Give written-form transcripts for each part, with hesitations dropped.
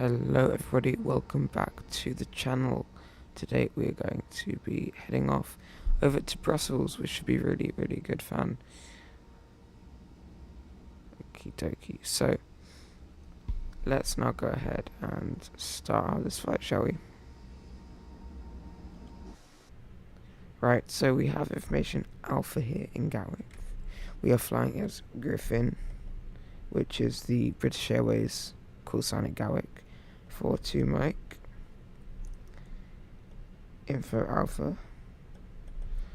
Hello everybody, welcome back to the channel. Today we're going to be heading off over to Brussels, which should be really good fun. Okie dokie. So let's now go ahead and start this flight, shall we? Right, so we have information Alpha here in Gatwick. We are flying as Griffin, which is the British Airways call sign at Gatwick. 42 Mike. Info Alpha.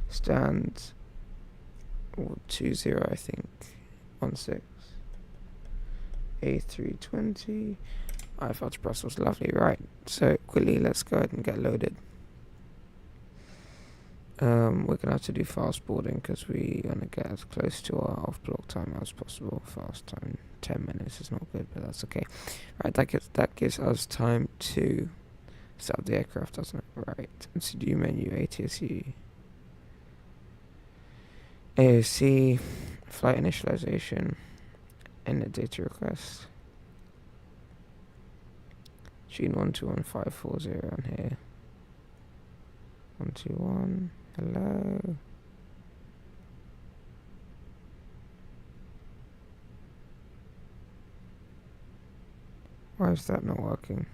Stand 20, I think. 16. A320. I've got to Brussels, lovely. Right, so quickly let's go ahead and get loaded. We're gonna have to do fast boarding because we wanna get as close to our off-block time as possible. Fast time 10 minutes is not good, but that's okay. Right, that gives us time to set up the aircraft, doesn't it? Right, MCU menu, ATC, AOC, flight initialization, and the data request. Gene 121540 on here. 121. Hello. Why is that not working?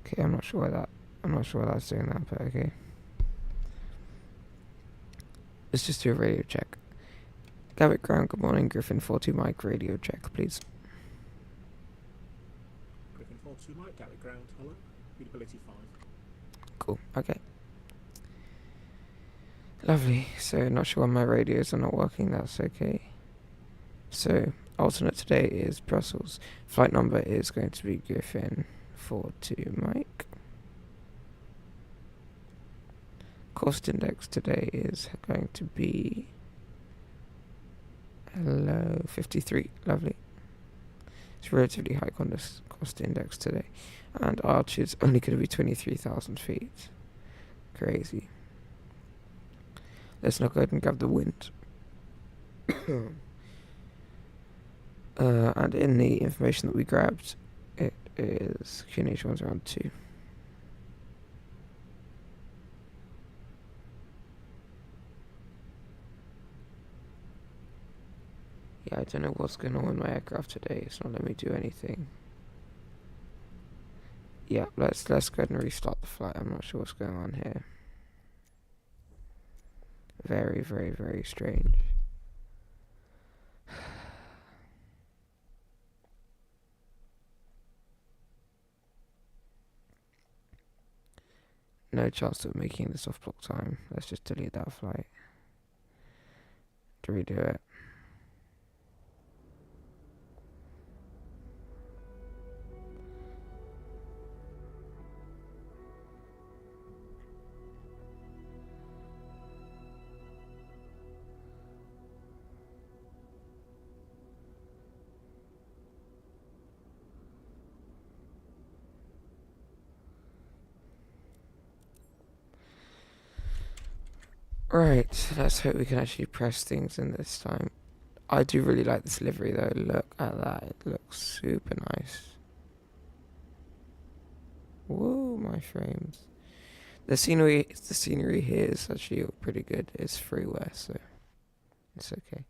Okay, I'm not sure why that's doing that, but okay. Let's just do a radio check. Gatwick ground, good morning, Griffin 42 Mike, radio check, please. Griffin 42 Mike, Gatwick ground, hello, readability 5. Cool, okay. Lovely, so not sure why my radios are not working, that's okay. So, alternate today is Brussels. Flight number is going to be Griffin 42 Mike. Cost index today is going to be 53, lovely. It's relatively high cost index today. And arch is only going to be 23,000 feet. Crazy. Let's now go ahead and grab the wind. And in the information that we grabbed, it is QNH 1's around 2. Yeah, I don't know what's going on with my aircraft today. It's not letting me do anything. Yeah, let's go ahead and restart the flight. I'm not sure what's going on here. Very strange. No chance of making this off block time. Let's just delete that flight. To redo it. Right, let's hope we can actually press things in this time. I do really like this livery though. Look at that, it looks super nice. Whoa, my frames. The scenery here is actually pretty good. It's freeware, so it's okay.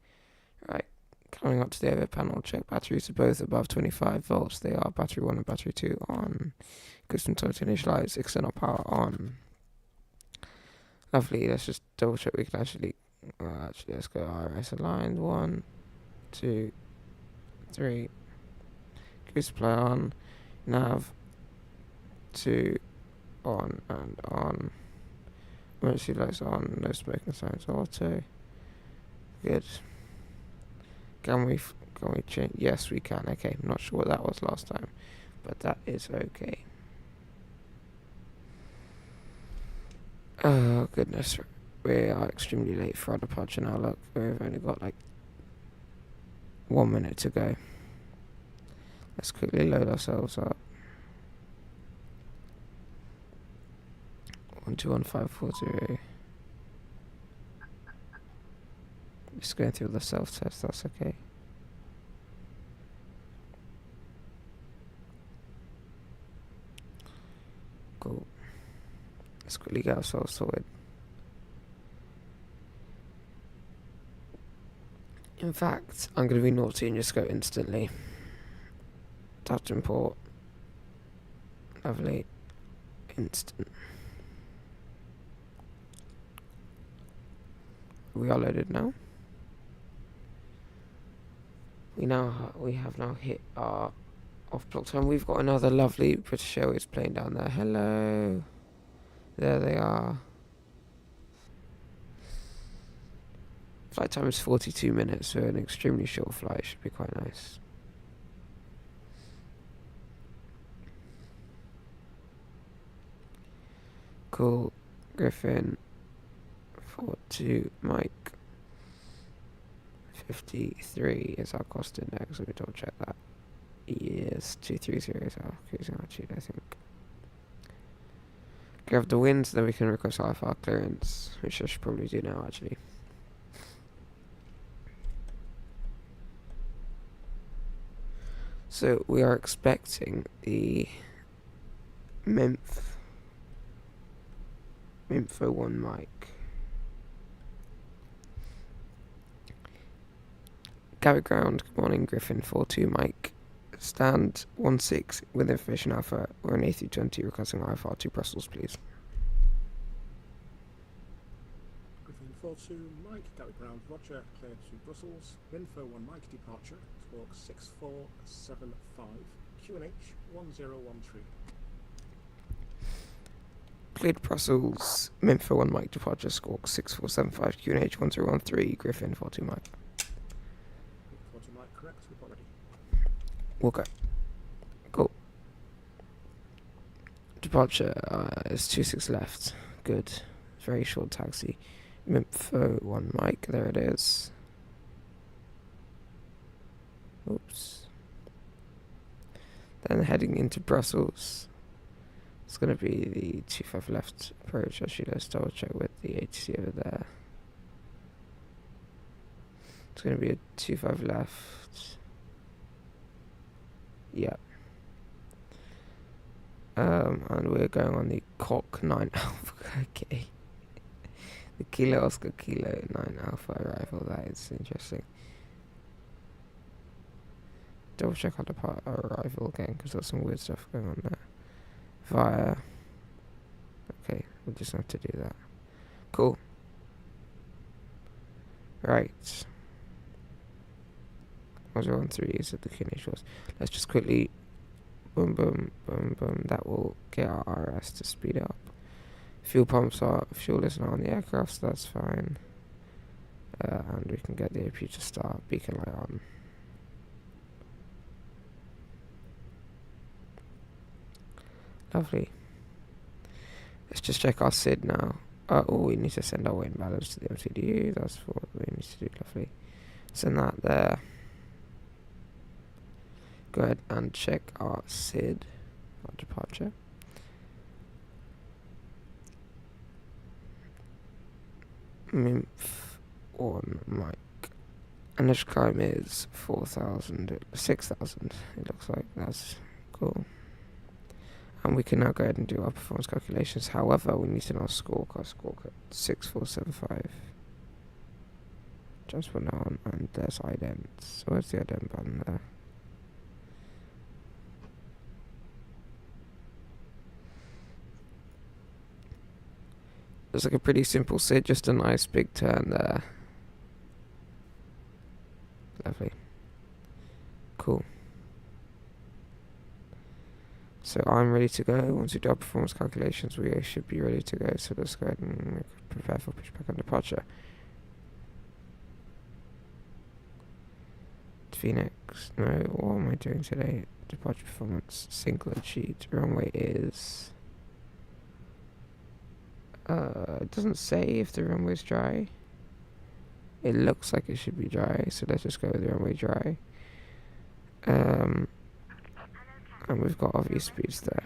Right, coming up to the over panel, check batteries are both above 25 volts. They are battery 1 and battery 2 on. Gives them time to initialize, external power on. Lovely, let's just double check we can actually let's go RS aligned. 1, 2, 3. Cruise supply on. Nav 2 on and on. Emergency lights on, no smoking signs, auto. Good. Can we change? Yes, we can. Okay, I'm not sure what that was last time, but that is okay. Oh goodness, we are extremely late for our departure now. Look, we've only got like 1 minute to go. Let's quickly load ourselves up. 121540. Just going through the self-test, that's okay. Cool. Let's quickly get ourselves sorted. In fact, I'm going to be naughty and just go instantly. Touch import. Lovely. Instant. We are loaded now. We have now hit our off block time. We've got another lovely British Airways plane down there. Hello. There they are. Flight time is 42 minutes, so an extremely short flight should be quite nice. Cool. Griffin 42 Mike 53 is our cost index. Let me double check that. Yes, 230 is our cruising altitude, I think. Grab the winds, then we can request IFR clearance, which I should probably do now actually. So we are expecting the Memph 01 Mike. Gatwick ground, good morning, Griffin 42 Mike. Stand 16 with information alpha. We're on A320 requesting IFR to Brussels, please. Griffin 42 Mike, Gatwick ground, Roger, clear to Brussels. Wind 1 Mike, departure, squawk 6475, QNH 1013. Cleared Brussels, Memph 01 Mike, departure, squawk 6475, QNH 1013, Griffin 42 Mike. 42 Mike, correct, we've already. We'll go. Cool. Departure is 26 left. Good. Very short taxi. Memph 01 Mike, there it is. Oops. Then heading into Brussels. It's going to be the 25 left approach. Actually, let's double check with the ATC over there. It's going to be a 25 left. Yeah. And we're going on the Cock 9 Alpha. Okay. The Kilo Oscar Kilo 9 Alpha arrival. That is interesting. Double check our arrival again, because there's some weird stuff going on there. Via. Okay, we'll just have to do that. Cool. Right. 113 is at the QNH was. Let's just quickly. Boom, boom, boom, boom. That will get our RS to speed up. Fuel is not on the aircraft, so that's fine. And we can get the AP to start. Beacon light on. Lovely. Let's just check our SID now. We need to send our weight and balance to the MCDU. That's what we need to do. Lovely. Send that there. Go ahead and check our SID, our departure. Memph 1 Mike. Initial climb is 6,000. It looks like that's cool. And we can now go ahead and do our performance calculations. However, we need to know our scorecard at 6475. Just put that on, and there's ident. So where's the ident button there? It's like a pretty simple SID, just a nice big turn there. Lovely. Cool. So I'm ready to go. Once we do our performance calculations, we should be ready to go. So let's go ahead and prepare for pushback and departure. Phoenix. No, what am I doing today? Departure performance. Single sheet. Runway is... it doesn't say if the runway's dry. It looks like it should be dry, so let's just go with the runway dry. And we've got obvious speeds there.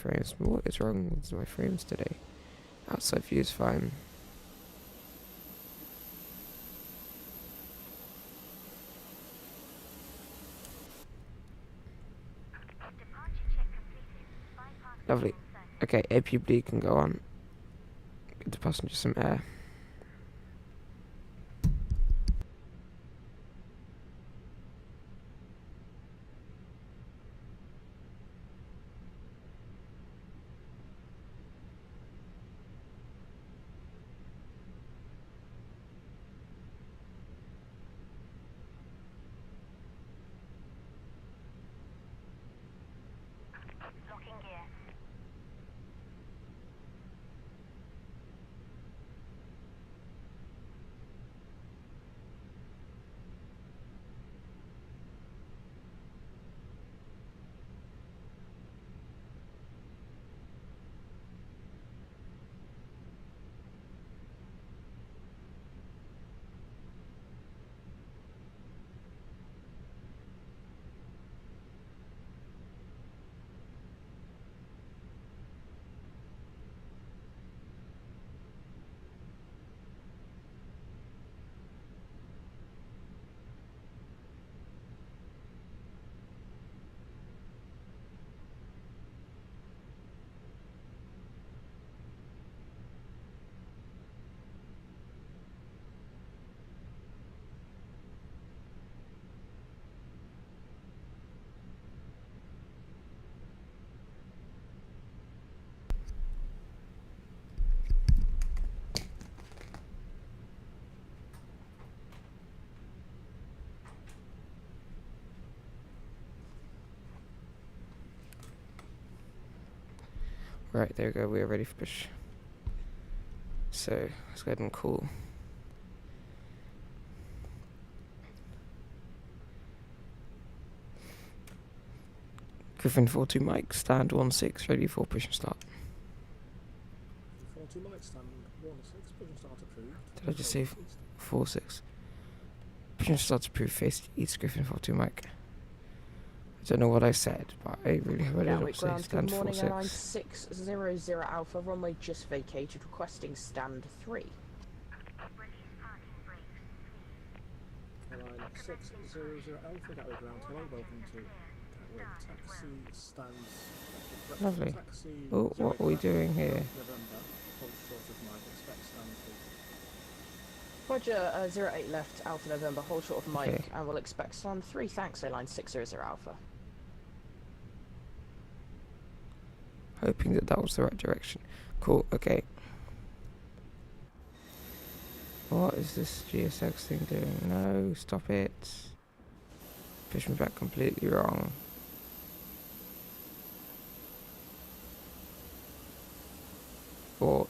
frames. What is wrong with my frames today? Outside view is fine. Lovely. Okay, APB can go on. Give the passenger some air. Right, there we go, we are ready for push. So, let's go ahead and call. Griffin 42 Mike, stand 16, ready for push and start. 42 Mike, stand 16, push and start approved. Did I just say 46? Push and start approved, face east, Griffin 42 Mike. I don't know what I said, but I really heard it up say Gatwick-Ground, stand good morning, airline 46. 600 Alpha, runway just vacated, requesting stand 3. Airline 600 Alpha, Gatwick Ground, hello, welcome to Gatwick Taxi Stand. Lovely. Taxi Oh, what are we doing here? November, hold short of Mike, expect stand 3. Roger, 08 left, Alpha November, hold short of Mike, Okay. and we'll expect stand 3. Thanks, airline 600 Alpha. Hoping that that was the right direction. Cool, okay. What is this GSX thing doing? No, stop it. Push me back completely wrong. What?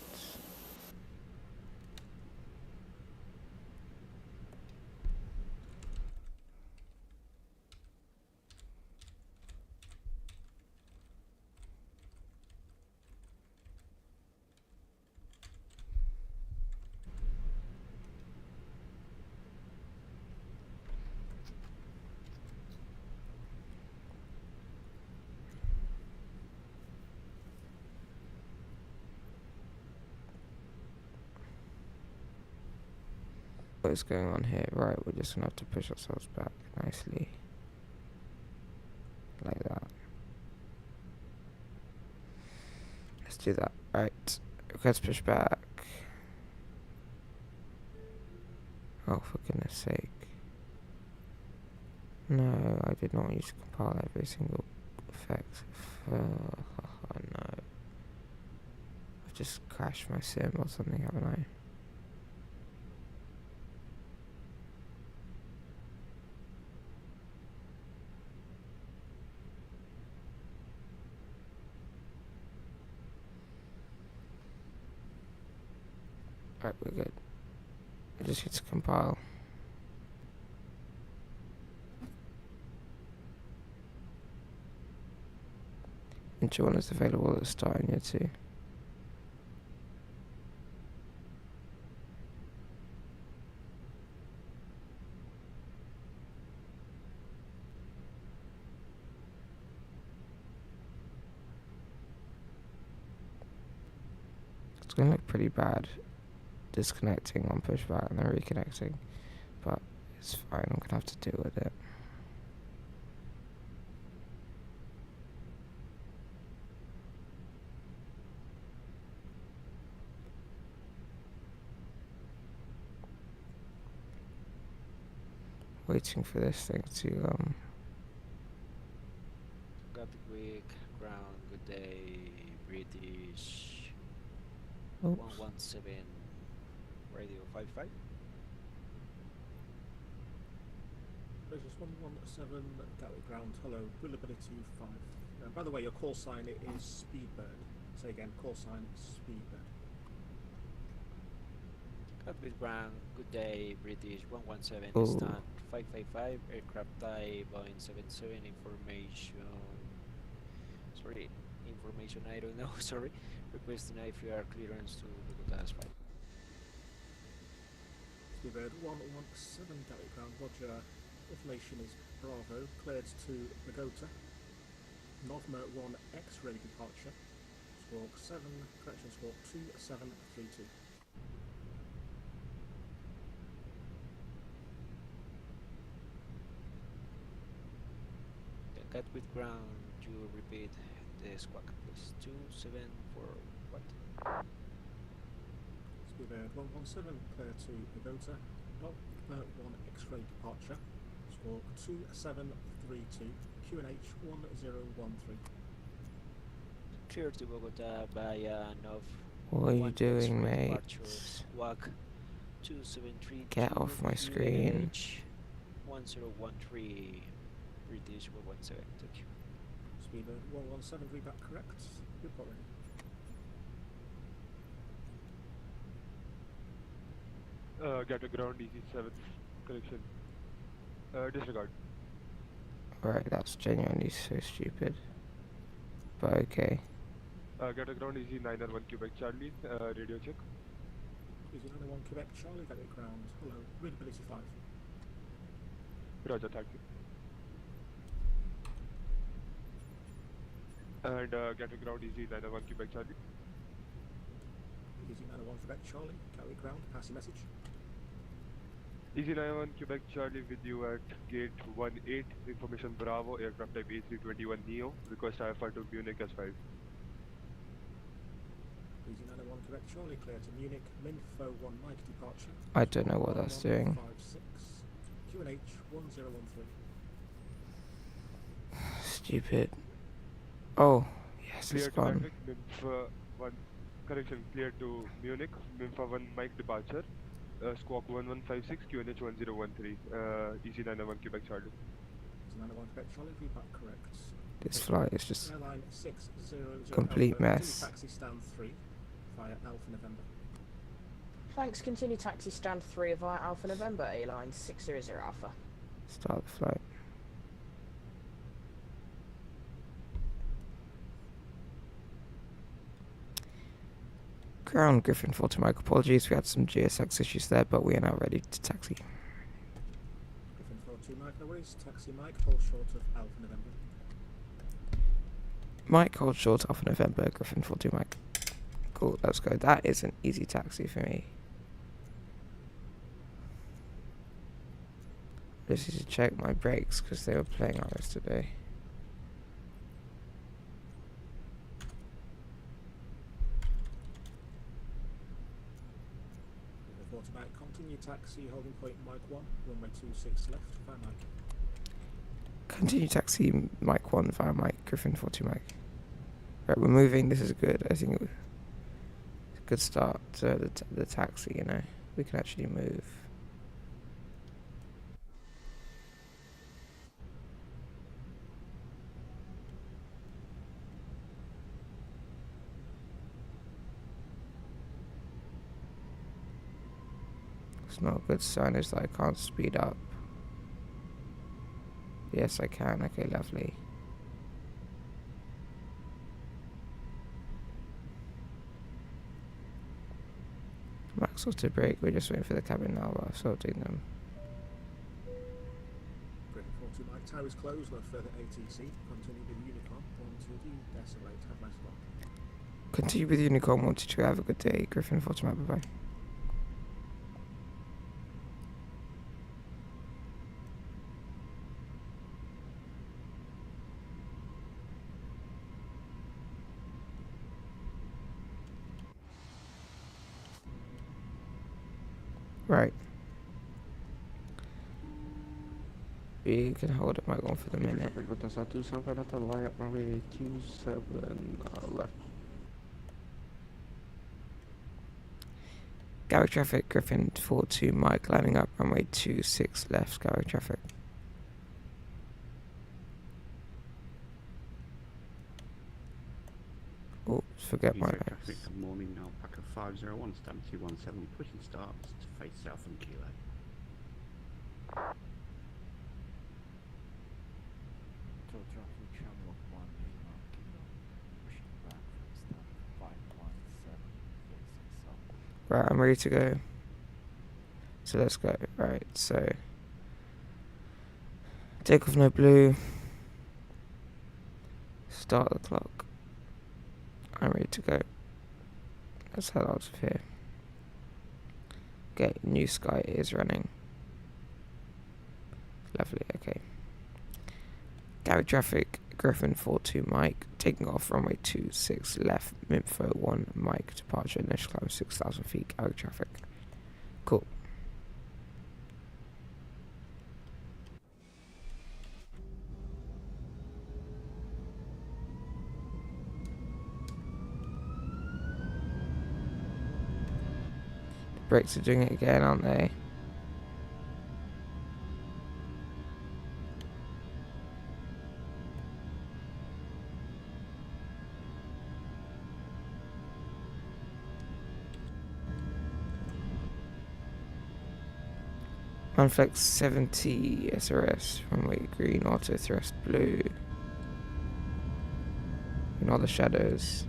What is going on here? Right, we're just gonna have to push ourselves back nicely. Like that. Let's do that. Right. Let's push back. Oh, for goodness sake. No, I did not use to compile every single effect. Oh no. I've just crashed my sim or something, haven't I? Right, we're good. I just hit to compile. Intro 1 is available at the start in year 2. going to look pretty bad disconnecting on pushback and then reconnecting, but it's fine, I'm going to have to deal with it. Waiting for this thing to Gatwick, ground, good day, British, oops. 117, radio 55. British 117, Gatwick ground, hello, reliability 5. By the way, your call sign is Speedbird. Say again, call sign Speedbird. Gatwick ground, good day, British 117, Ooh. stand 555, aircraft type Boeing 77, information, I don't know, sorry, requesting IFR clearance to Bogota Aspire. Speedbird 117, Gatwick ground, roger. Information is Bravo, cleared to Bogota. Novma 1 X-ray departure. Squawk 7, correction squawk 2732. Gatwick ground, you repeat the squawk, please. 274 what? Speedbird 117, clear to Bogota. Novma 1 X-ray departure. Squawk 2732. QNH 1013. Clear to Bogota via Nov. What are you 1 doing, X-ray mate? departure, squawk 2732. Get off my screen. QNH 1013. British 117, thank you. Speedbird 117, read that correct. Report ready. Gatwick ground DC7, correction. Disregard. Alright, that's genuinely so stupid. But okay. Gatwick ground EZ901 Quebec Charlie, radio check. Easy 901 Quebec Charlie, Gatwick ground. Hello, readability 5. Roger, thank you. And Gatwick ground EZ901 Quebec Charlie. Easy 901 Quebec Charlie, Gatwick ground, pass your message. EZ901 Quebec Charlie with you at gate 18, information Bravo, aircraft type A321 Neo, request IFR to Munich S5. Easy 901 Quebec Charlie, clear to Munich, Minfo 1 Mike departure. I don't know what that's doing. 56, QNH 1013. Stupid. Oh, yes, Clear it's to gone. Gatwick, Minfa 1, correction, clear to Munich, Minfa 1 Mike departure. Squawk 1156, QNH 1013, EZ901 Quebec Charlie. Easy 901 Quebec Charlie, feedback correct. This flight is just Airline 600 complete Alpha, mess. taxi stand 3 via Alpha November. Thanks, continue taxi stand 3 via Alpha November, A-line 600 Alpha. start the flight. Ground Griffin 40 Mike, apologies, we had some GSX issues there, but we are now ready to taxi. Griffin 42 Mike, no worries. Taxi Mike, hold short of Alpha November. Mike, hold short Alpha November, Griffin 42 Mike. Cool, let's go. That is an easy taxi for me. Just need to check my brakes because they were playing on us today. Griffin 40 Mike, continue taxi, holding point Mike 1, runway 26 left, via Mike. Continue taxi Mike 1 via Mike, Griffin 40 Mike. Right, we're moving, this is good. I think it's a good start to the taxi, you know. We can actually move. It's not a good sign, is that I can't speed up. Yes, I can. Okay, lovely. Max auto brake. We're just waiting for the cabin now, but I'm sorting them. Griffin 40 Mike, tower is closed, no further ATC. Continue with Unicorn, 1 2 D, desolate, have a nice flight. Continue with Unicorn 122. Have a good day. Griffin 42 Mike. Bye bye. Right. We can hold it mic on for the minute. What does that do? Something at the line up runway 27 left. Gatwick traffic, Griffin 42 Mike, lining up runway 26 left, Gatwick traffic. Oops, forget my traffic. lights. Good morning, Alpaca 501, stand 217, pushing starts to face south from Kilo. Total traffic channel 1 Lima Kilo, pushing back from stand 517, facing south. Right, I'm ready to go. So let's go. Right, so take off no blue. Start the clock. I'm ready to go. Let's head out of here. Okay, new sky is running. Lovely, okay. Gatwick traffic, Griffin 42 Mike, taking off runway 26 left, Minfo 1 Mike, departure, initial climb 6,000 feet, Gatwick traffic. Cool. The brakes are doing it again, aren't they? Unflex 70 SRS, runway green, auto thrust blue. Ignore the shadows.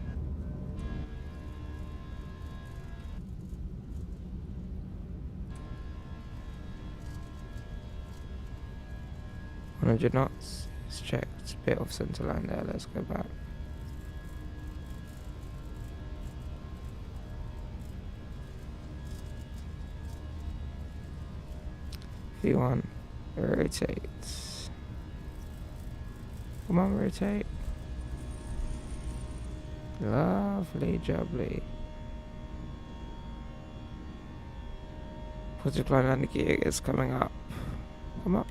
$100 knots. It's checked. Bit off center line there. Let's go back. V1 rotates. Come on, rotate. Lovely jubbly. Positive line landing gear is coming up. Come up.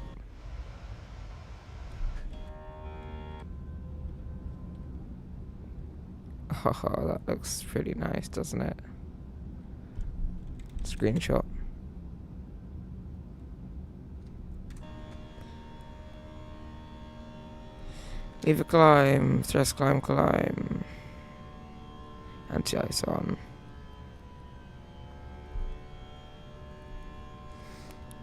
Oh, that looks pretty nice, doesn't it? Screenshot. Leave a climb, thrust climb, climb. Anti-ice on.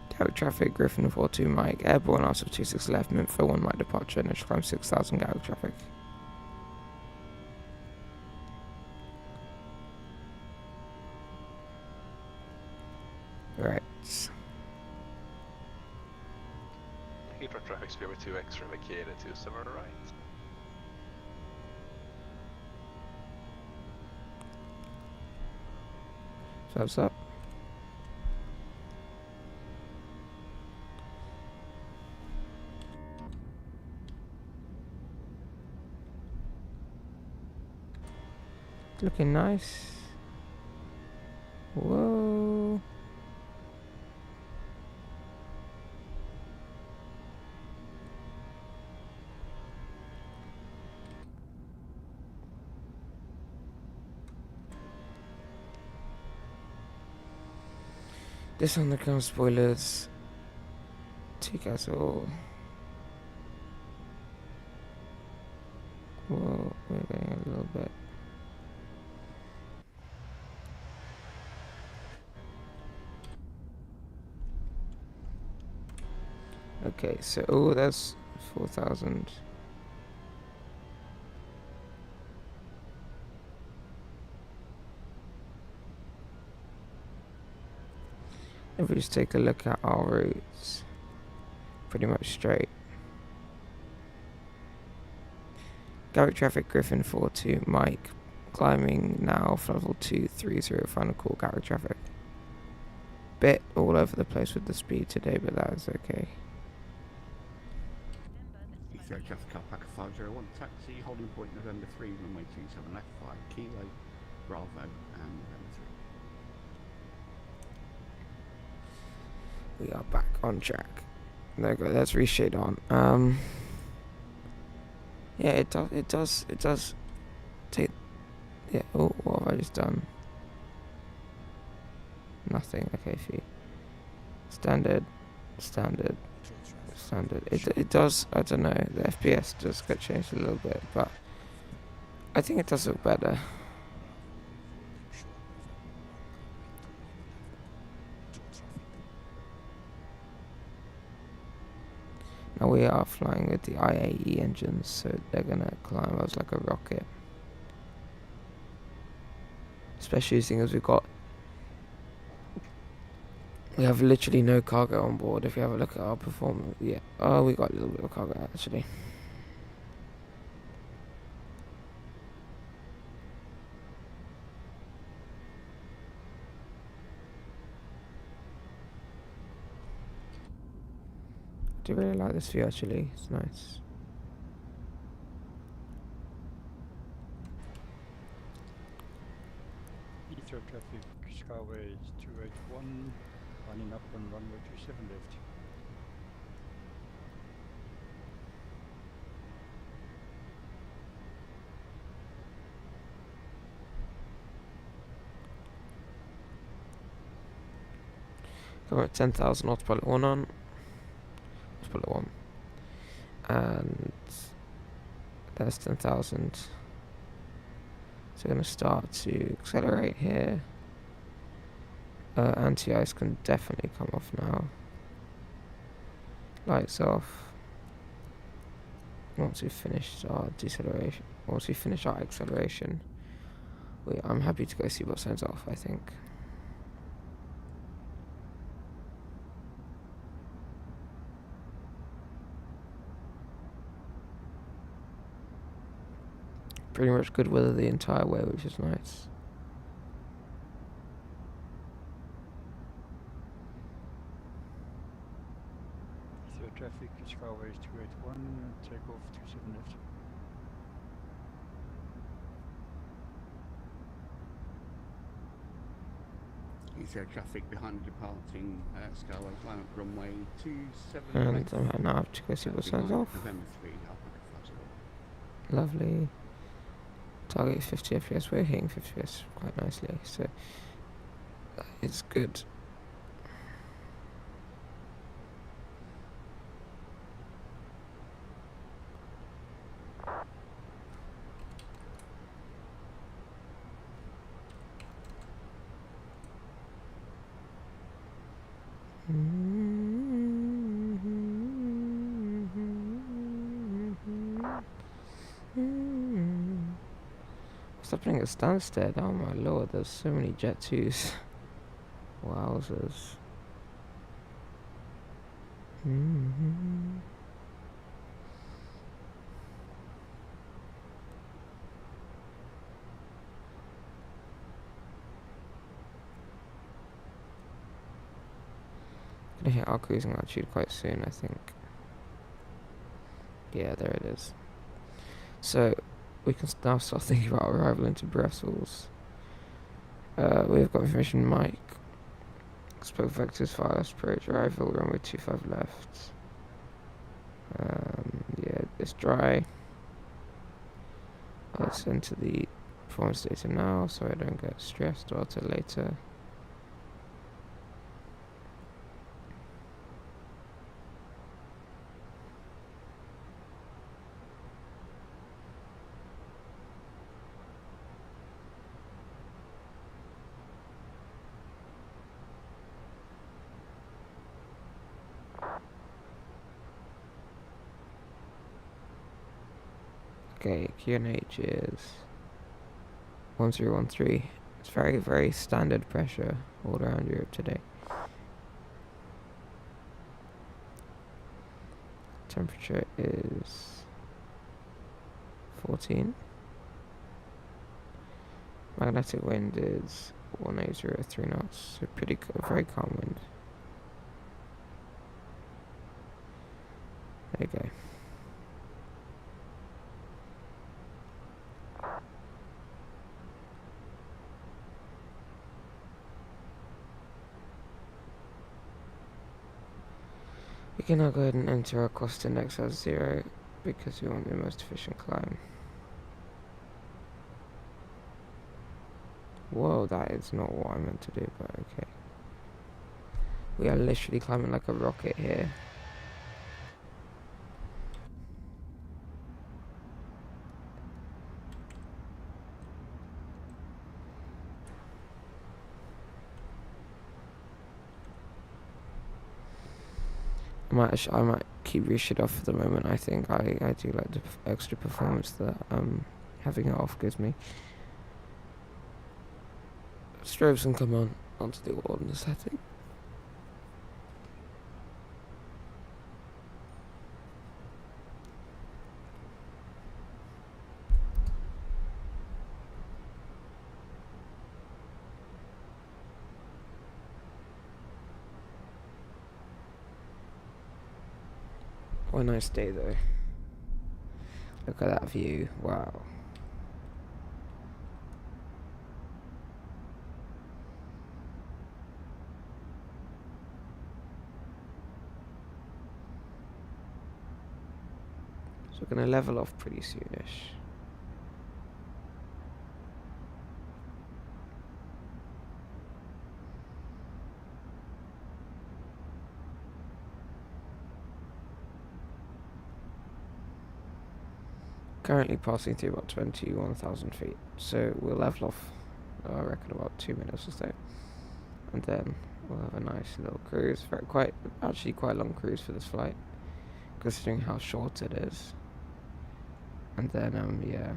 Gatwick traffic, Griffin 42 Mike, airborne out of 26 left, Minfo 1 Mike departure, initial climb 6,000 Gatwick traffic. Right. Heathrow traffic Spirit 2 X-ray vacated to somewhere right. So what's up? Looking nice. Whoa. This underground spoilers. Take us all. Whoa, we're getting a little bit. Okay, so oh, that's 4,000. If we just take a look at our routes, pretty much straight. Gatwick traffic, Griffin 42 Mike, climbing now for level 230, final call, Gatwick traffic. Bit all over the place with the speed today, but that is okay. Heathrow traffic car pack 501 taxi, holding point November 3, runway 27 left, 5 kilo, Bravo, and November 3. We are back on track. There we go, that's reshade on. Yeah, it does take, yeah, oh, what have I just done? Nothing, okay, feet. Standard. It does, I don't know, the FPS does get changed a little bit, but I think it does look better. Now we are flying with the IAE engines, so they're gonna climb us like a rocket. Especially seeing as we have literally no cargo on board. If you have a look at our performance, yeah. Oh, we got a little bit of cargo actually. I do really like this view actually. It's nice. Heathrow traffic, Skyway 281, running up on runway 27 left. We're at 10,000, autopilot 1 on. Autopilot 1. And there's 10,000. So we're going to start to accelerate here. Anti-ice can definitely come off now. Lights off. Once we've finished our deceleration, once we finish our acceleration, I'm happy to go seatbelt signs off, I think. Pretty much good weather the entire way, which is nice. Heathrow traffic, Skyway 281, takeoff 27 left. Heathrow traffic behind the departing Skyway, line up runway 27 And left. I'm now have to go seatbelt signs off. November 3, Alpha 50. Lovely. Target 50 FPS. We're hitting 50 FPS quite nicely, so it's good. What's happening at Stansted? Oh my lord, there's so many Jet 2s. Wowzers. Gonna hit our cruising altitude quite soon, I think. Yeah, there it is. So we can now start thinking about arrival into Brussels. We've got information Mike. Spoke vectors, file approach, arrival, runway 25 left. Yeah, it's dry. Let's enter the performance data now so I don't get stressed or till later. Okay, QNH is 1013. It's very, very standard pressure all around Europe today. Temperature is 14. Magnetic wind is 1803 knots, so very calm wind. There you go. We can now go ahead and enter our cost index as 0 because we want the most efficient climb. Whoa, that is not what I meant to do, but okay. We are literally climbing like a rocket here. I might keep reshit off for the moment. I think I do like the extra performance that having it off gives me. Strobes can come on onto the wall in the setting. What a nice day though. Look at that view, wow. So we're going to level off pretty soonish. Currently passing through about 21,000 feet, so we'll level off, I reckon, about 2 minutes or so, and then we'll have a nice little cruise. Actually quite a long cruise for this flight, considering how short it is. And then yeah.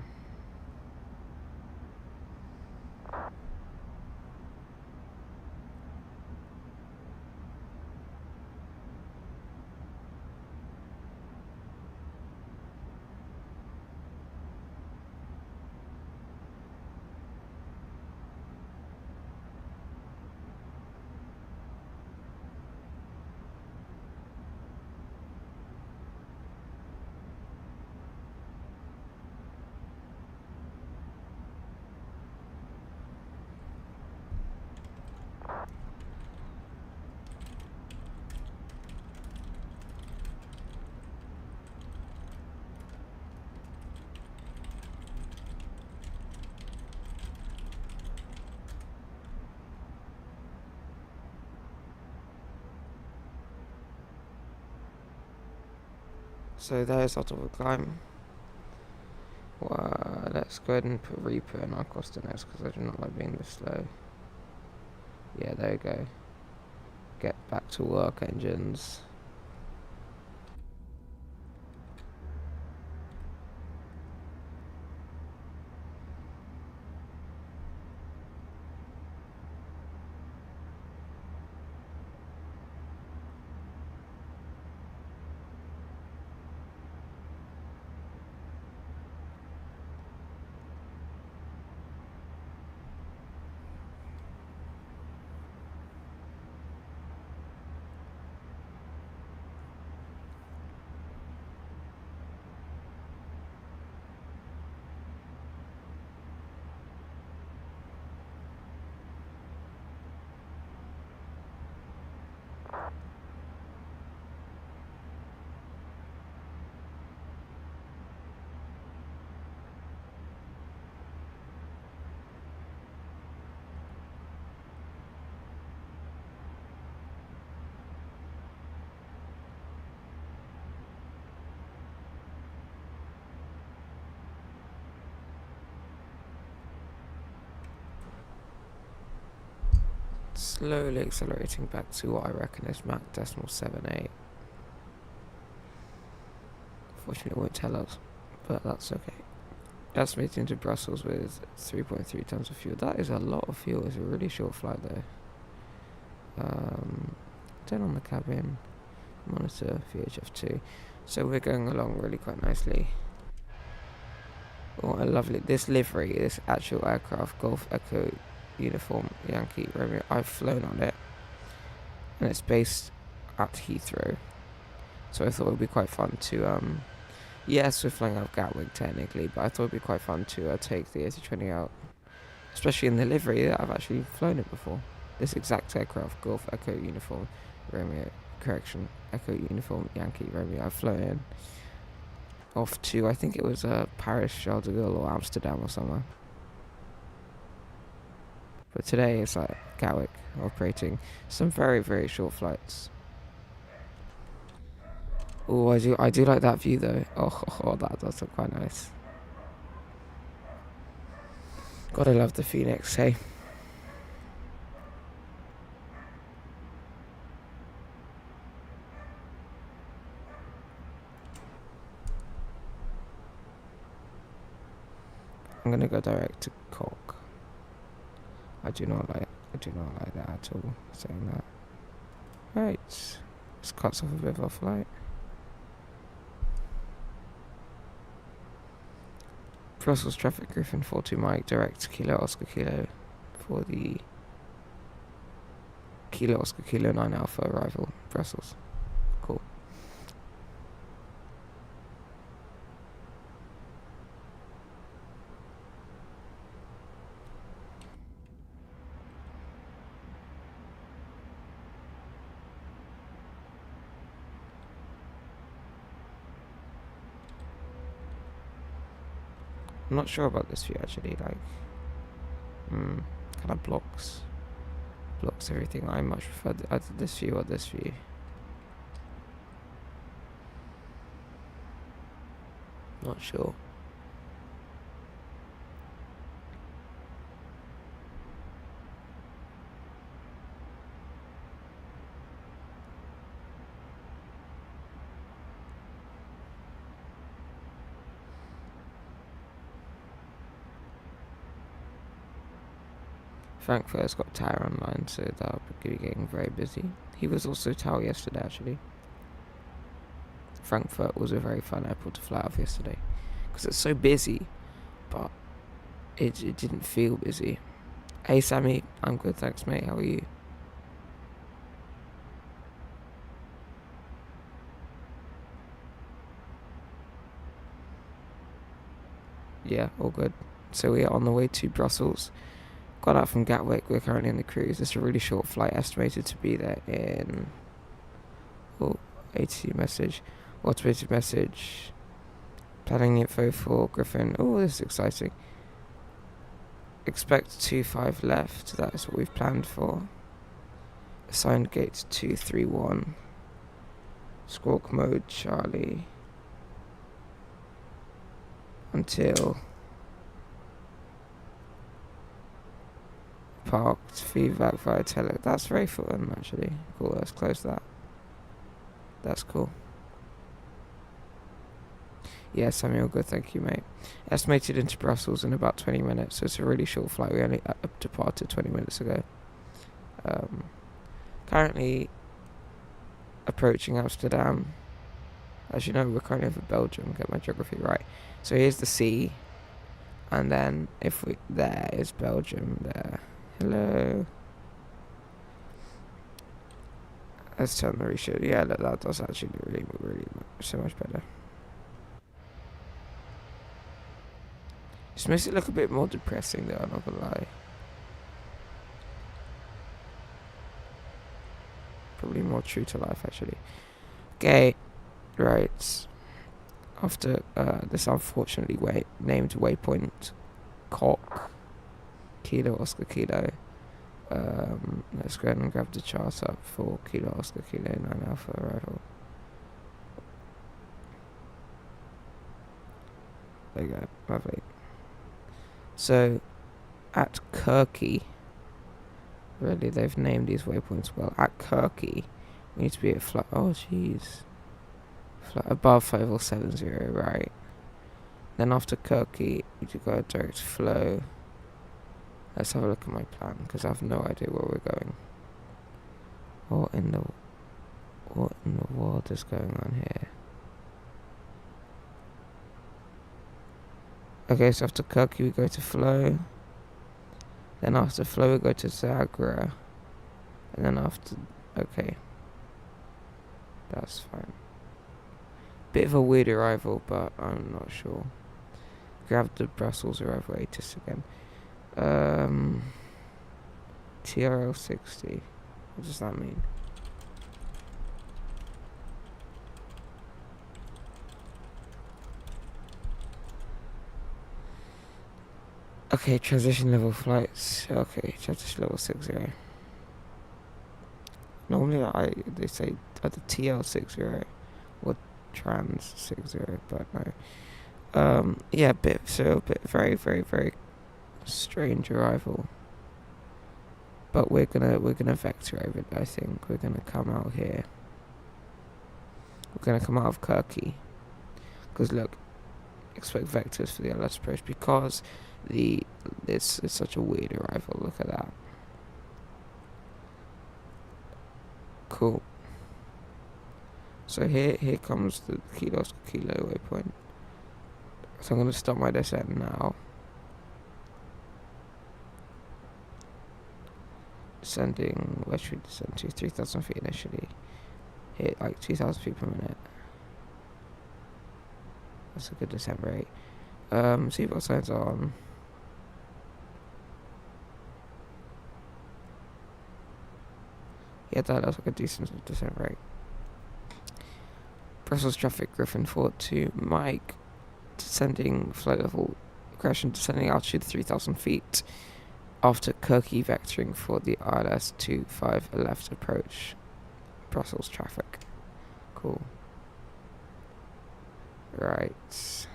So there's sort of a climb. Well, let's go ahead and re-put in our cost index because I do not like being this slow. Yeah, there you go. Get back to work, engines. Slowly accelerating back to what I reckon is Mach decimal 78. Fortunately it won't tell us, but that's okay. Estimating to Brussels with 3.3 tons of fuel. That is a lot of fuel. It's a really short flight though. Turn on the cabin, monitor VHF2. So we're going along really quite nicely. Oh, I lovely. This livery, this actual aircraft, Golf Echo uniform, Yankee Romeo. I've flown on it, and it's based at Heathrow. So I thought it would be quite fun to, yes, we're flying out of Gatwick technically, but I thought it would be quite fun to take the A320 out. Especially in the livery, I've actually flown it before. This exact aircraft, Golf Echo uniform, Romeo, correction, Echo uniform, Yankee Romeo. I've flown in off to, I think it was Paris, Charles de Gaulle, or Amsterdam or somewhere. But today it's like Gatwick, operating some very, very short flights. Oh, I do like that view though. Oh, that does look quite nice. God, I love the Phoenix, hey. I'm gonna go direct to Cork. I do not like that at all, saying that. Right. This cuts off a bit of our flight. Brussels traffic Griffin 42 Mike, direct Kilo Oscar Kilo for the Kilo Oscar Kilo 9 Alpha arrival, Brussels. Cool. I'm not sure about this view actually, like, kind of blocks everything. I much prefer either this view or this view. Not sure. Frankfurt's got Tower online, so that'll be getting very busy. He was also Tower yesterday, actually. Frankfurt was a very fun airport to fly out of yesterday, because it's so busy, but it didn't feel busy. Hey Sammy, I'm good, thanks mate, how are you? Yeah, all good. So we are on the way to Brussels. Got out from Gatwick, we're currently on the cruise. It's a really short flight, estimated to be there in... Oh, ATC message. Automated message. Planning info for Griffin. Oh, this is exciting. Expect 25 left, that is what we've planned for. Assigned gate 231. Squawk mode, Charlie. Until... Parked, feedback via tele. That's very fun, actually. Cool, let's close that. That's cool. Yeah, Samuel, good, thank you, mate. Estimated into Brussels in about 20 minutes, so it's a really short flight. We only departed 20 minutes ago. Currently approaching Amsterdam. As you know, we're currently over Belgium. Get my geography right. So here's the sea, and then if we there is Belgium there. Hello. Let's turn the ratio. Yeah, that does actually really so much better. Just makes it look a bit more depressing though, I'm not gonna lie. Probably more true to life actually. Okay, right. After this unfortunately named waypoint, Cock, Kilo Oscar Kilo. Let's go ahead and grab the chart up for Kilo Oscar Kilo 9 Alpha arrival. There you go, lovely. So, at Kirky, really they've named these waypoints well. At Kirky, we need to be at flight. Oh, jeez. Flight above 5070, right? Then after Kirky, we need to go direct flow. Let's have a look at my plan, because I have no idea where we're going. What in the world is going on here? Okay, so after Kirky we go to Flow. Then after Flow we go to Zagra. And then after... Okay. That's fine. Bit of a weird arrival, but I'm not sure. Grab the Brussels arrival ATC again. TRL 60. What does that mean? Okay, transition level flights. Okay, transition level 60. Normally they say either TL 60 or trans 60, but no. Yeah, bit very, very, very strange arrival. But we're gonna vector over it, I think. We're gonna come out here. We're gonna come out of Kirky. Because look, expect vectors for the LS approach because it's such a weird arrival. Look at that. Cool. So here comes the kilo waypoint. So I'm gonna stop my descent now. Descending, where should we descend to? 3,000 feet initially. Hit like 2,000 feet per minute. That's a good descent rate. Seatbelt signs on. Yeah, that looks like a decent descent rate. Brussels traffic, Griffin 42, Mike, descending flight level, crash and descending altitude 3,000 feet. After Kirky vectoring for the ILS 25 left approach. Brussels traffic. Cool. Right.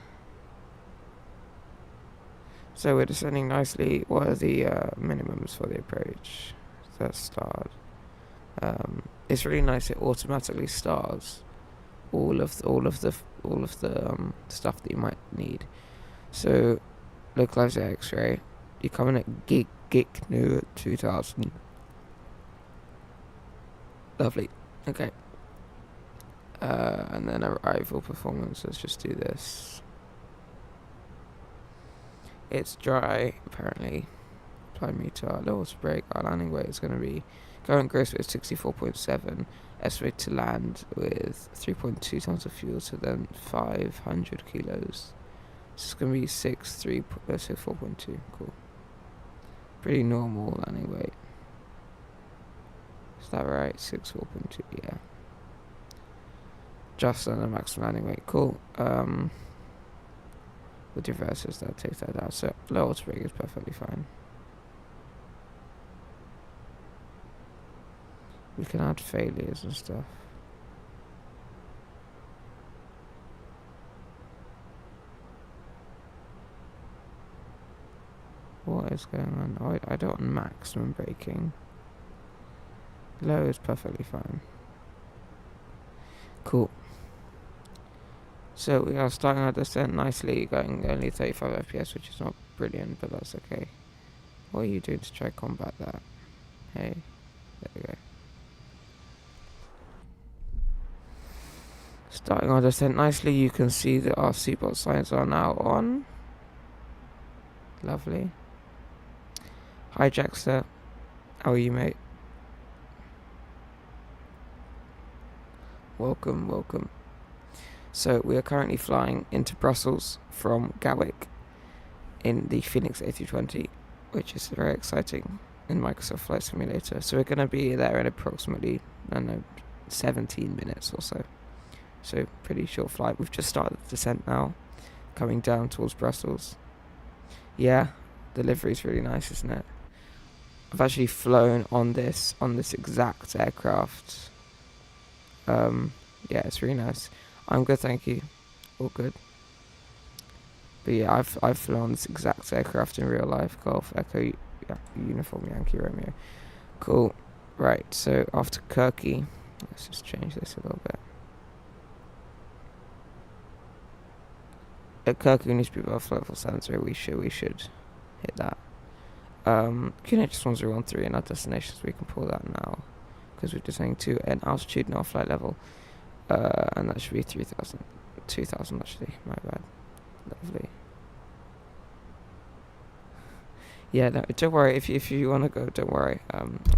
So we're descending nicely. What are the minimums for the approach? That's start. It's really nice. It automatically starts all of the stuff that you might need. So localize the X-ray. You're coming at Gig New at 2000. Lovely. Okay. And then arrival performance. Let's just do this. It's dry, apparently. Apply meter. Lowest brake. Our landing weight is going to be current gross weight is 64.7. Estimated to land with 3.2 tons of fuel, so then 500 kilos. So it's going to be 4.2. Cool. Pretty normal landing weight. Is that right? 4.2, yeah. Just under maximum landing weight. Cool. With reverses, that takes that out. So lower brake is perfectly fine. We can add failures and stuff. What is going on? Oh, I don't want maximum braking. Low is perfectly fine. Cool. So we are starting our descent nicely, going only 35 FPS, which is not brilliant, but that's okay. What are you doing to try to combat that? Hey, there we go. Starting our descent nicely, you can see that our seatbelt signs are now on. Lovely. Hi Jackster, how are you, mate? Welcome, welcome. So we are currently flying into Brussels from Gatwick in the Phoenix A320, which is very exciting in Microsoft Flight Simulator. So we're going to be there in approximately, I don't know, 17 minutes or so. So pretty short flight. We've just started the descent now, coming down towards Brussels. Yeah, the livery's really nice, isn't it? I've actually flown on this exact aircraft. Yeah, it's really nice. I'm good, thank you. All good. But yeah, I've flown on this exact aircraft in real life. Golf Echo, yeah, Uniform Yankee Romeo. Cool. Right. So after Kirky, let's just change this a little bit. At Kirky, we need to be above level 70. We should hit that. QNH 1013 in our destination, so we can pull that now because we're descending to an altitude and our flight level. And that should be 3,000. 2,000 actually, my bad. Lovely. Yeah, no, don't worry. If you want to go, don't worry.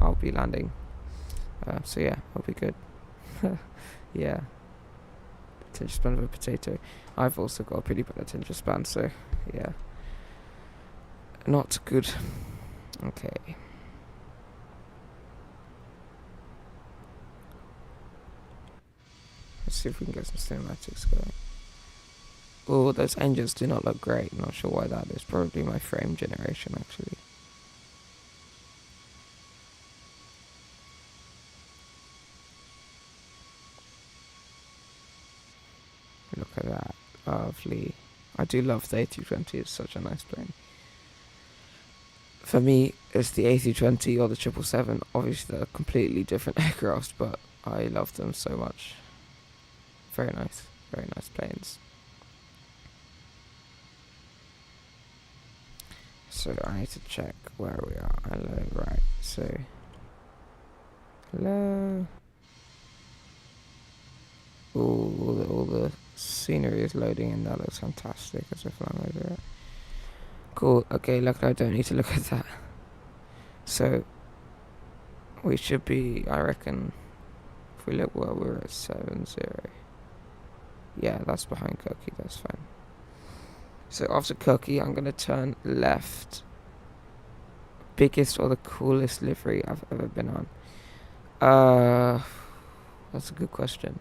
I'll be landing. So yeah, I'll be good. Yeah. Attention span of a potato. I've also got a pretty bad attention span, so yeah. Not good. Okay. Let's see if we can get some cinematics going. Oh, those engines do not look great. Not sure why that is. Probably my frame generation, actually. Look at that. Lovely. I do love the A320. It's such a nice plane. For me, it's the A320 or the 777. Obviously, they're completely different aircrafts, but I love them so much. Very nice planes. So I need to check where we are. Hello, right. So, hello. Ooh, all the scenery is loading, and that looks fantastic as we're flying over it. Cool. Okay, luckily I don't need to look at that. So we should be, I reckon, if we look well, we're at 70. Yeah, that's behind Kirky, that's fine. So after Kirky, I'm going to turn left. Biggest or the coolest livery I've ever been on? That's a good question.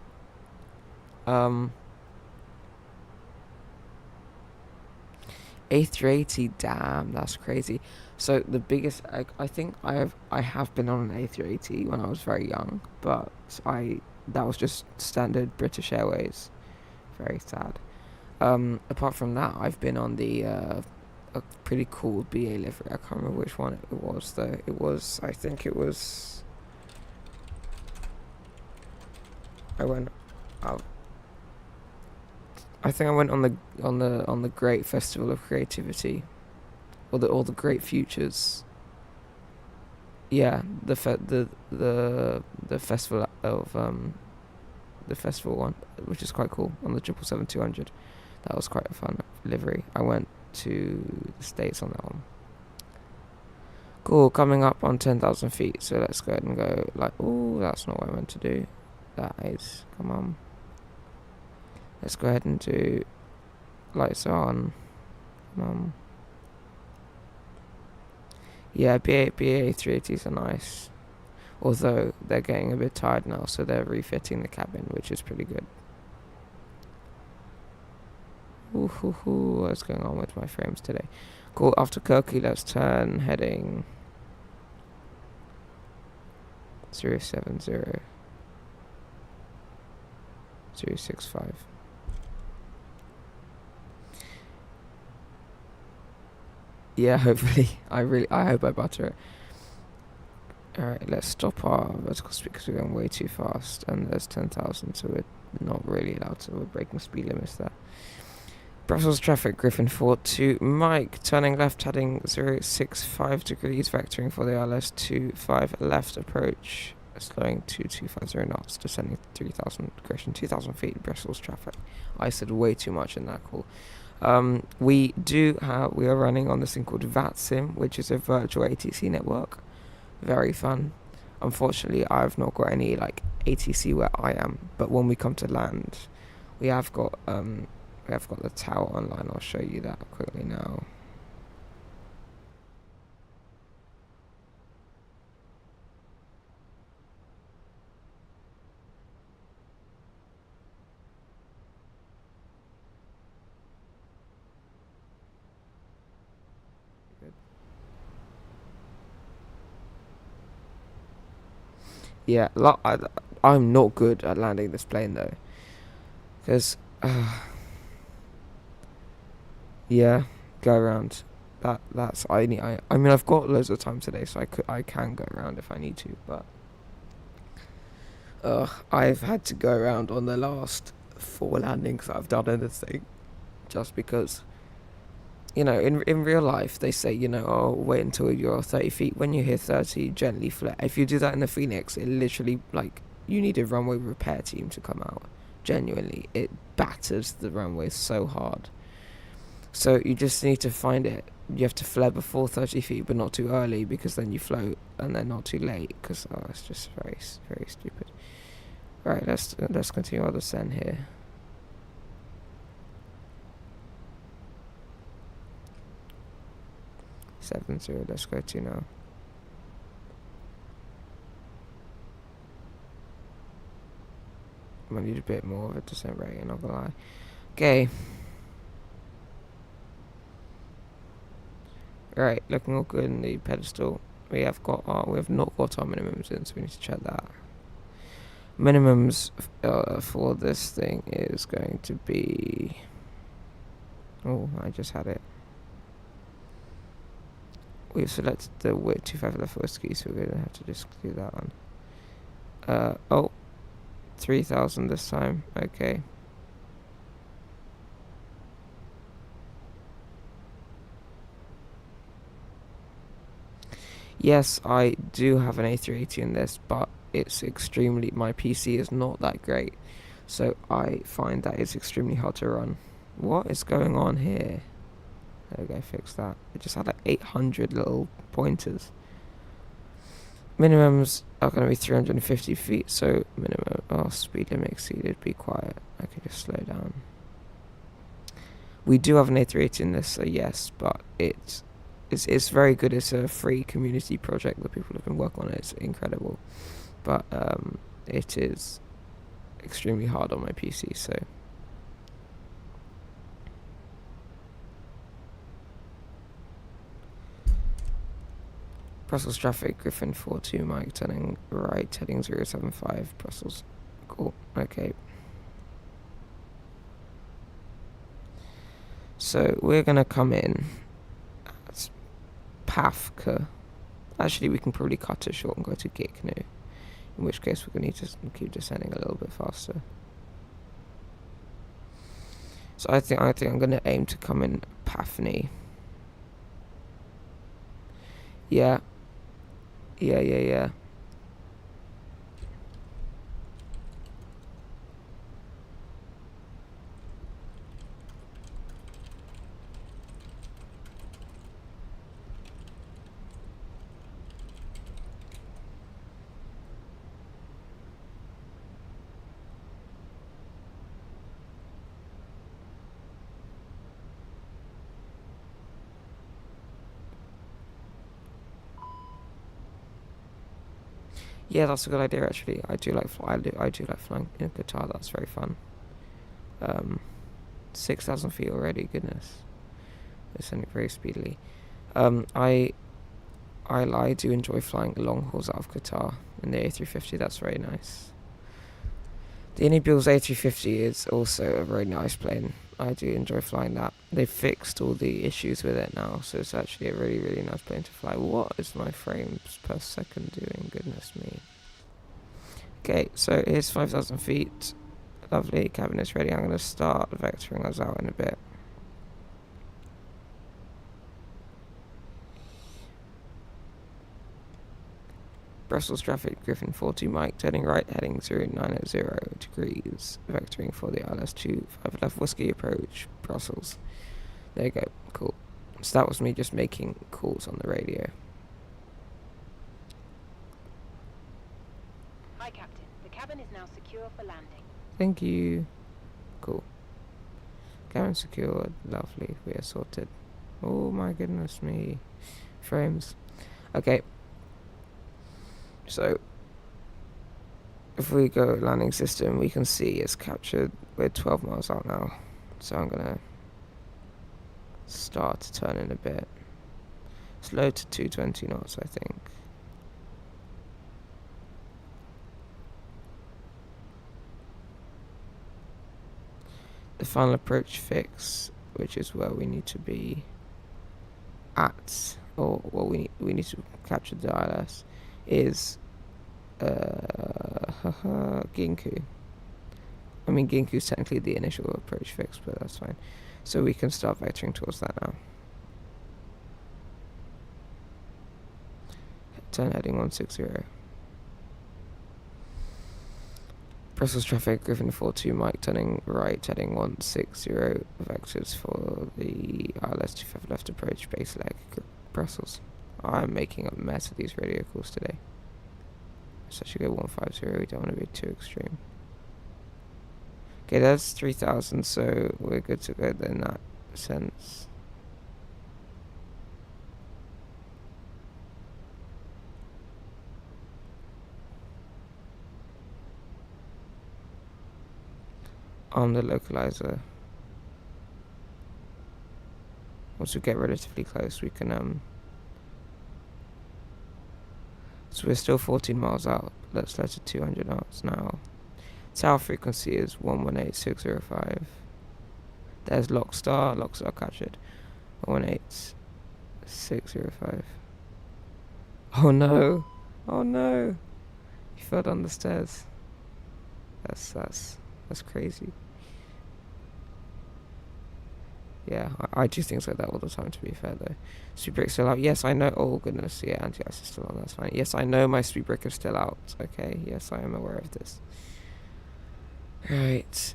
A380, damn, that's crazy. So the biggest, I think I have been on an A380 when I was very young, but that was just standard British Airways. Very sad. Apart from that, I've been on a pretty cool BA livery. I can't remember which one it was though. I think it was. I think I went on the Great Festival of Creativity, or the Great Futures. Yeah, the festival of the festival one, which is quite cool, on the 777-200. That was quite a fun livery. I went to the States on that one. Cool, coming up on 10,000 feet. So let's go ahead and go like, ooh, that's not what I meant to do. That is, come on. Let's go ahead and do lights on. Yeah, BA 380s are nice. Although they're getting a bit tired now, so they're refitting the cabin, which is pretty good. What's going on with my frames today? Cool, after Kirky, let's turn heading 070 065. Yeah, hopefully. I hope I butter it. Alright, let's stop our vertical speed because we're going way too fast, and there's 10,000, so we're not really allowed to. We're breaking speed limits there. Brussels traffic, Griffin 4 to Mike, turning left, heading 065 degrees, vectoring for the RLS 25 left approach, slowing to 250 knots, descending 3,000, correction, 2,000 feet, Brussels traffic. I said way too much in that call. We are running on this thing called VATSIM, which is a virtual ATC network. Very fun. Unfortunately, I've not got any like ATC where I am, but when we come to land, we have got the tower online. I'll show you that quickly now. Yeah, I'm not good at landing this plane though, because yeah, go around. I mean I've got loads of time today, so I can go around if I need to, but I've had to go around on the last 4 landings that I've done in this thing, just because. You know, in real life, they say, wait until you're 30 feet. When you hit 30, gently flare. If you do that in the Phoenix, it literally, you need a runway repair team to come out. Genuinely, it batters the runway so hard. So you just need to find it you have to flare before 30 feet, but not too early, because then you float, and then not too late, because it's just very stupid. Right, let's continue our descent here. 70, let's go to now. I need a bit more of a descent rate, I'm not gonna lie. Okay. Right, looking all good in the pedestal. We have not got our minimums in, so we need to check that. Minimums for this thing is going to be... Oh, I just had it. We've selected the width 25 left whiskey, so we're going to have to just do that one. Oh, 3,000 this time. Okay. Yes, I do have an A380 in this, but it's extremely... My PC is not that great, so I find that it's extremely hard to run. What is going on here? There we go, fix that. It just had like 800 little pointers. Minimums are going to be 350 feet, so minimum... Oh, speed limit exceeded, be quiet. I can just slow down. We do have an A380 in this, so yes, but it's very good. It's a free community project that people have been working on. It's incredible, but it is extremely hard on my PC. So Brussels traffic, Griffin 42, Mike turning right, heading 075 Brussels. Cool. Okay. So we're gonna come in. Pafka. Actually, we can probably cut it short and go to Giknu, in which case we're going to need to keep descending a little bit faster. So I think I'm going to aim to come in Pafni. Yeah. Yeah, that's a good idea. Actually, I do like flying in Qatar. That's very fun. 6,000 feet already. Goodness, it's sending very speedily. I do enjoy flying long hauls out of Qatar in the A350. That's very nice. The Inibil's A350 is also a very nice plane. I do enjoy flying that. They've fixed all the issues with it now, so it's actually a really, really nice plane to fly. What is my frames per second doing? Goodness me. Okay, so here's 5,000 feet. Lovely, cabin is ready. I'm going to start vectoring us out in a bit. Brussels traffic, Griffin 40, Mike, turning right, heading 0990 degrees, vectoring for the ILS2, 5 left whiskey approach, Brussels. There you go, cool. So that was me just making calls on the radio. Hi, Captain. The cabin is now secure for landing. Thank you. Cool. Cabin secured, lovely, we are sorted. Oh my goodness me. Frames. Okay. So, if we go landing system, we can see it's captured. We're 12 miles out now. So I'm going to start to turn in a bit. Slow to 220 knots, I think. The final approach fix, which is where we need to be at, or what we need to capture the ILS, is Ginku. I mean, Ginku's technically the initial approach fix, but that's fine. So we can start vectoring towards that now. Turn heading 160. Brussels traffic, Griffin 42, Mike turning right, heading 160 vectors for the ILS 25 left approach, base leg, Brussels. I'm making a mess of these radio calls today. So I should go 150, we don't want to be too extreme. Okay, that's 3,000, so we're good to go in that sense. On the localizer. Once we get relatively close, we can so we're still 14 miles out. Let's let it 200 knots now. Tower frequency is 118605. There's Lockstar catch it. 118605. Oh no! Oh no! He fell down the stairs. That's crazy. Yeah, I do things like that all the time, to be fair, though. Speed brake's still out. Yes, I know. Oh, goodness. Yeah, anti-ice is still on. That's fine. Yes, I know my speed brake is still out. Okay, yes, I am aware of this. Right.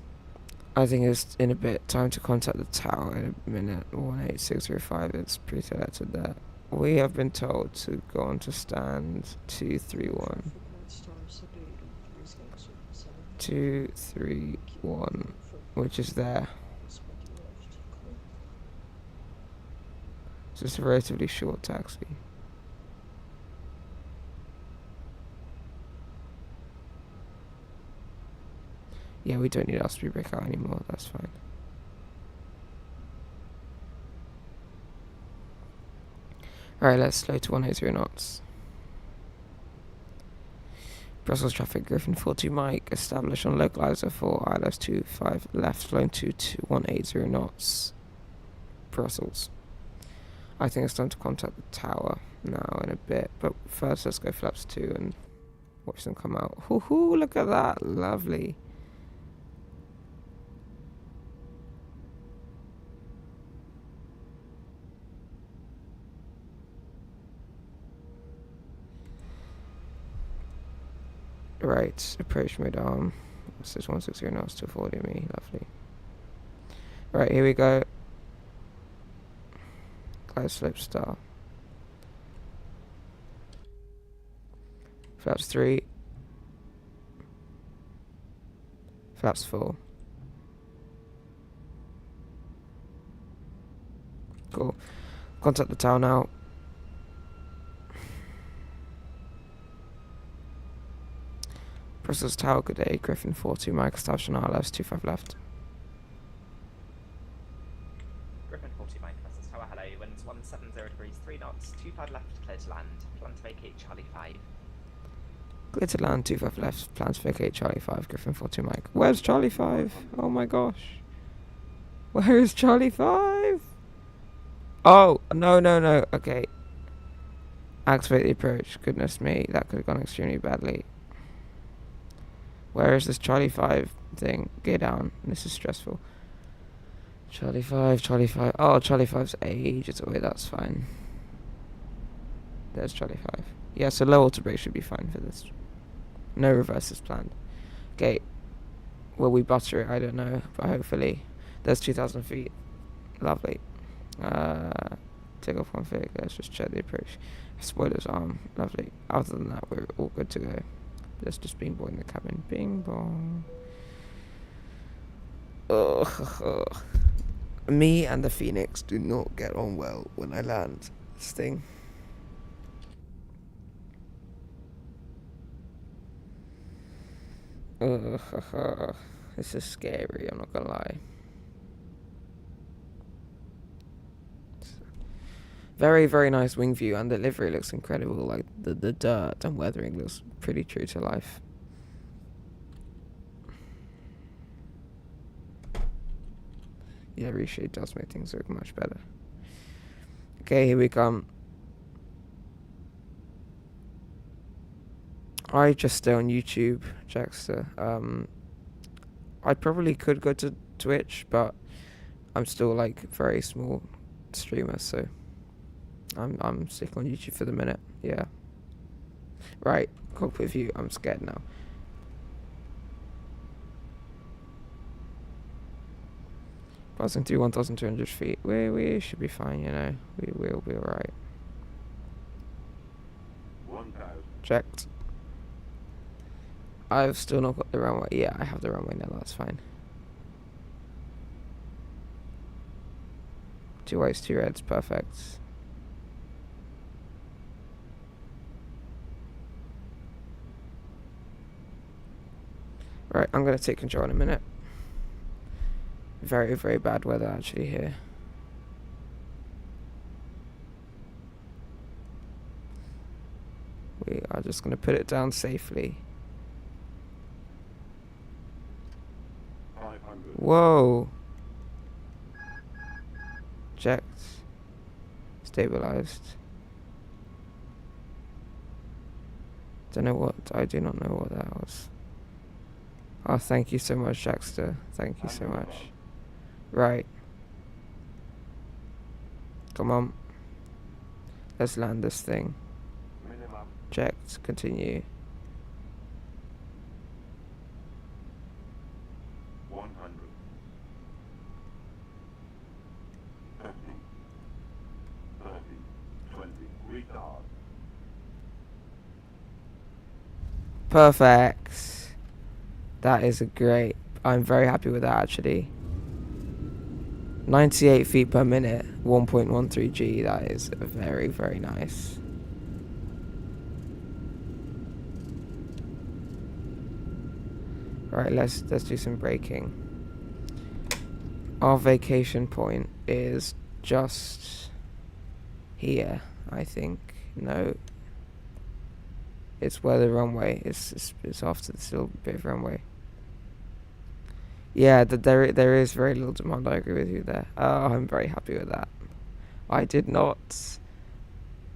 I think it's in a bit. Time to contact the tower in a minute. 18605. It's pre-selected there. We have been told to go on to stand 231. 231, which is there. So it's a relatively short taxi. Yeah, we don't need our speed brake out anymore, that's fine. Alright, let's slow to 180 knots. Brussels traffic, Griffin 42 Mike, established on localizer for ILS 25 left, flown to 180 knots. Brussels. I think it's time to contact the tower now in a bit, but first let's go flaps 2 and watch them come out. Hoo-hoo, look at that, lovely. Right, approach mid arm. What's this 160 knots to 40 me, lovely. Right, here we go. Glide slope star. Flaps 3. Flaps 4. Cool. Contact the tower now. Brussels Tower, good day. Griffin 42, Mike, station ILS 25 left. Griffin 40, Mike, Brussels Tower, hello. Winds 170 degrees, 3 knots, 25 left, clear to land. Plan to vacate Charlie 5. Clear to land, 25 left, plan to vacate Charlie 5, Griffin 42, Mike. Where's Charlie 5? Oh my gosh. Where is Charlie 5? Oh, no. Okay. Activate the approach. Goodness me, that could have gone extremely badly. Where is this Charlie 5 thing? Get down. This is stressful. Charlie 5. Oh, Charlie 5's ages away. That's fine. There's Charlie 5. Yeah, so low auto brake should be fine for this. No reverse is planned. Okay. Will we butter it? I don't know. But hopefully. There's 2,000 feet. Lovely. Take off config. Let's just check the approach. Spoilers arm. Lovely. Other than that, we're all good to go. Let's just bing bong in the cabin. Bing bong. Ugh. Me and the Phoenix do not get on well when I land this thing. Ugh. This is scary, I'm not gonna lie. Very, very nice wing view, and the livery looks incredible. Like the dirt and weathering looks pretty true to life. Yeah, reshade does make things look much better. Okay, here we come. I just stay on YouTube, Jackster. I probably could go to Twitch, but I'm still like very small streamer, so I'm sticking on YouTube for the minute. Yeah. Right, cockpit view. I'm scared now. Passing through 1,200 feet. We should be fine, you know. We will be alright. 1,000. Checked. I've still not got the runway. Yeah, I have the runway now, that's fine. 2 whites, 2 reds, perfect. Right, I'm gonna take control in a minute. Very, very bad weather actually here. We are just gonna put it down safely. 500. Whoa! Checked. Stabilized. Don't know what. I do not know what that was. Oh, thank you so much, Jackster. Thank you so much. Right. Come on. Let's land this thing. Minimum. Checked. Continue. 100. 50. 30. 20. Retard. Perfect. That is a great. I'm very happy with that actually. 98 feet per minute, 1.13 G. That is very, very nice. Right, let's do some braking. Our vacation point is just here, I think. No, it's where the runway is. It's after the still bit of runway. Yeah, there is very little demand. I agree with you there. I'm very happy with that. I did not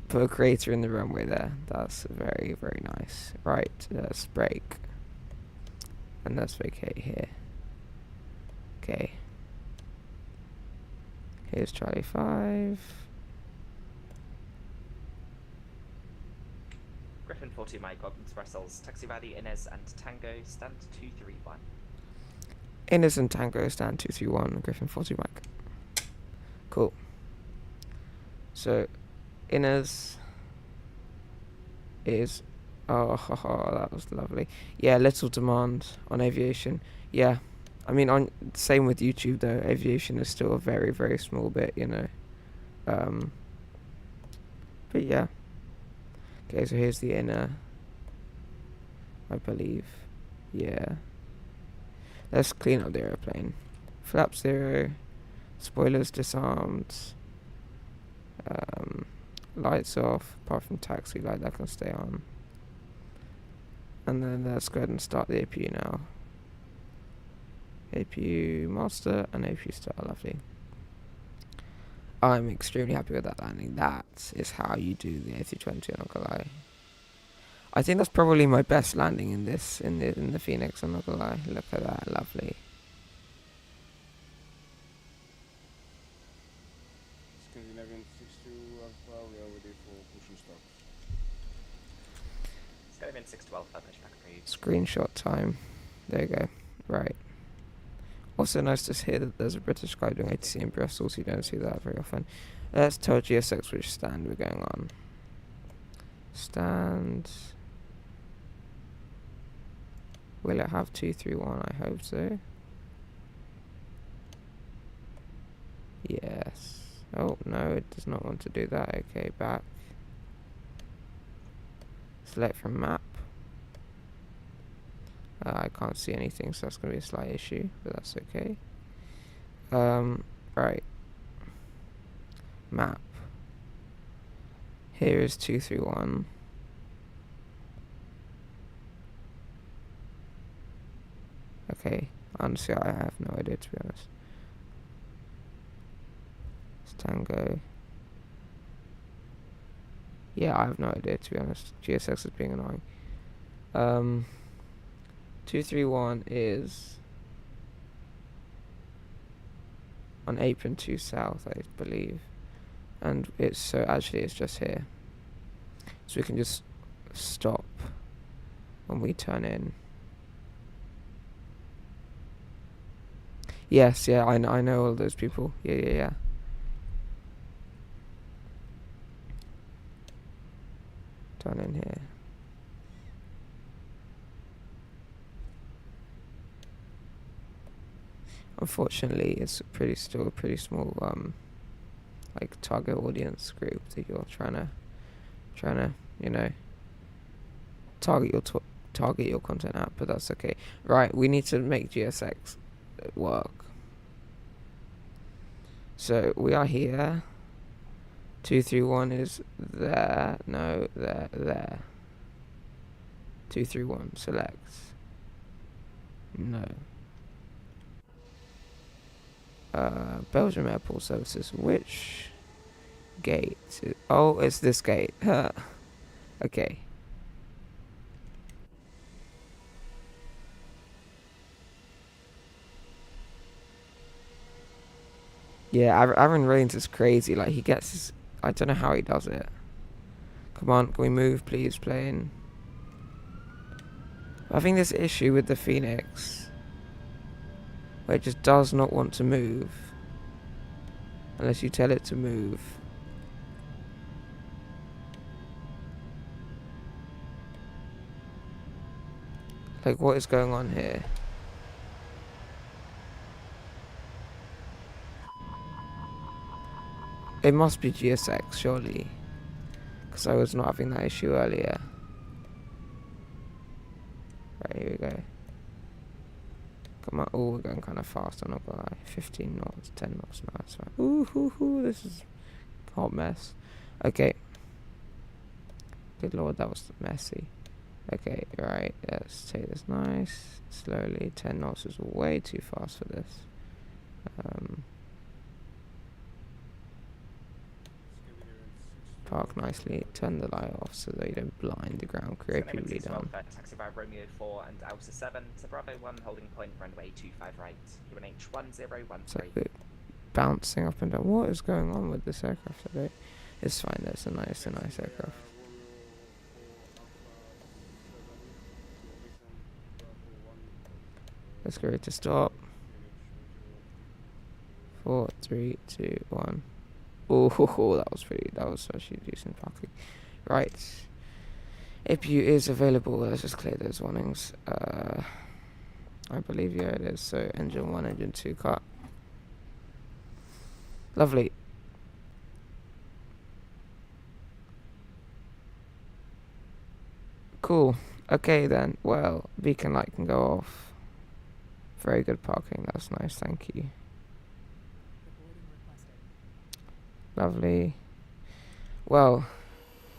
put a crater in the runway there. That's very, very nice. Right, let's brake. And let's vacate here. Okay. Here's Charlie 5. Griffin 42 Mike, welcome to Brussels. Taxi Valley, Inez and Tango, stand 231. Inez and Tango stand 231. Griffin 40 Mike. Cool. So, Inez is. Oh, that was lovely. Yeah, little demand on aviation. Yeah, I mean, on same with YouTube though. Aviation is still a very, very small bit, you know. But yeah. Okay, so here's the inner. I believe. Yeah. Let's clean up the airplane. Flap 0. Spoilers disarmed. Lights off. Apart from taxi light, that can stay on. And then let's go ahead and start the APU now. APU master and APU start. Lovely. I'm extremely happy with that landing. That is how you do the A320, I'm not gonna lie. I think that's probably my best landing in this, in the Phoenix, I'm not gonna lie. Look at that, lovely. Scandinavian 62 Alpha, we are ready for pushing start. Scandinavian 612, push back approved. Screenshot time. There you go. Right. Also nice to hear that there's a British guy doing ATC in Brussels. You don't see that very often. Let's tell GSX which stand we're going on. Stand. Will it have 231? I hope so. Yes. Oh no, it does not want to do that. Okay, back. Select from map. I can't see anything, so that's going to be a slight issue, but that's okay. Right. Map. Here is 231. Okay, honestly, I have no idea, to be honest. It's Tango. Yeah, I have no idea, to be honest. GSX is being annoying. 231 is on apron 2 south, I believe, and it's so actually it's just here, so we can just stop when we turn in. Yes, yeah, I know all those people. Yeah. Down in here. Unfortunately, it's still a pretty small like target audience group that you're trying to target your content at, but that's okay. Right, we need to make GSX work. So we are here. 231 is there. No, there. 231 select. No. Belgium Airport Services. Which gate? Oh, it's this gate. Okay. Yeah, Aaron Reigns is crazy. Like, he gets his... I don't know how he does it. Come on, can we move, please, plane? I'm having this issue with the Phoenix, where it just does not want to move. Unless you tell it to move. Like, what is going on here? It must be GSX, surely. Because I was not having that issue earlier. Right, here we go. Come on. Oh, we're going kind of fast, I'm not gonna lie. 15 knots, 10 knots now, that's right. Ooh, this is a hot mess. Okay. Good lord, that was messy. Okay, right, let's take this nice, slowly. 10 knots is way too fast for this. Park nicely, turn the light off so that you don't blind the ground creatively down. Taxi by Romeo 4 and Alpha 7 to Bravo 1, holding point runway 25 right, UNH 1013. It's like bouncing up and down. What is going on with this aircraft today? It's fine, it's a nice aircraft. Let's go to stop. 4, 3, 2, 1. Oh, that was actually decent parking. Right. APU is available. Let's just clear those warnings. I believe, yeah, it is. So engine 1, engine 2 cut. Lovely. Cool. Okay then. Well, beacon light can go off. Very good parking. That's nice. Thank you. Lovely. Well,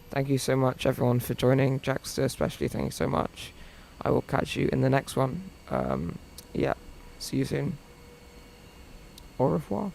thank you so much everyone for joining. Jackster especially, thank you so much. I will catch you in the next one. Yeah, see you soon. Au revoir.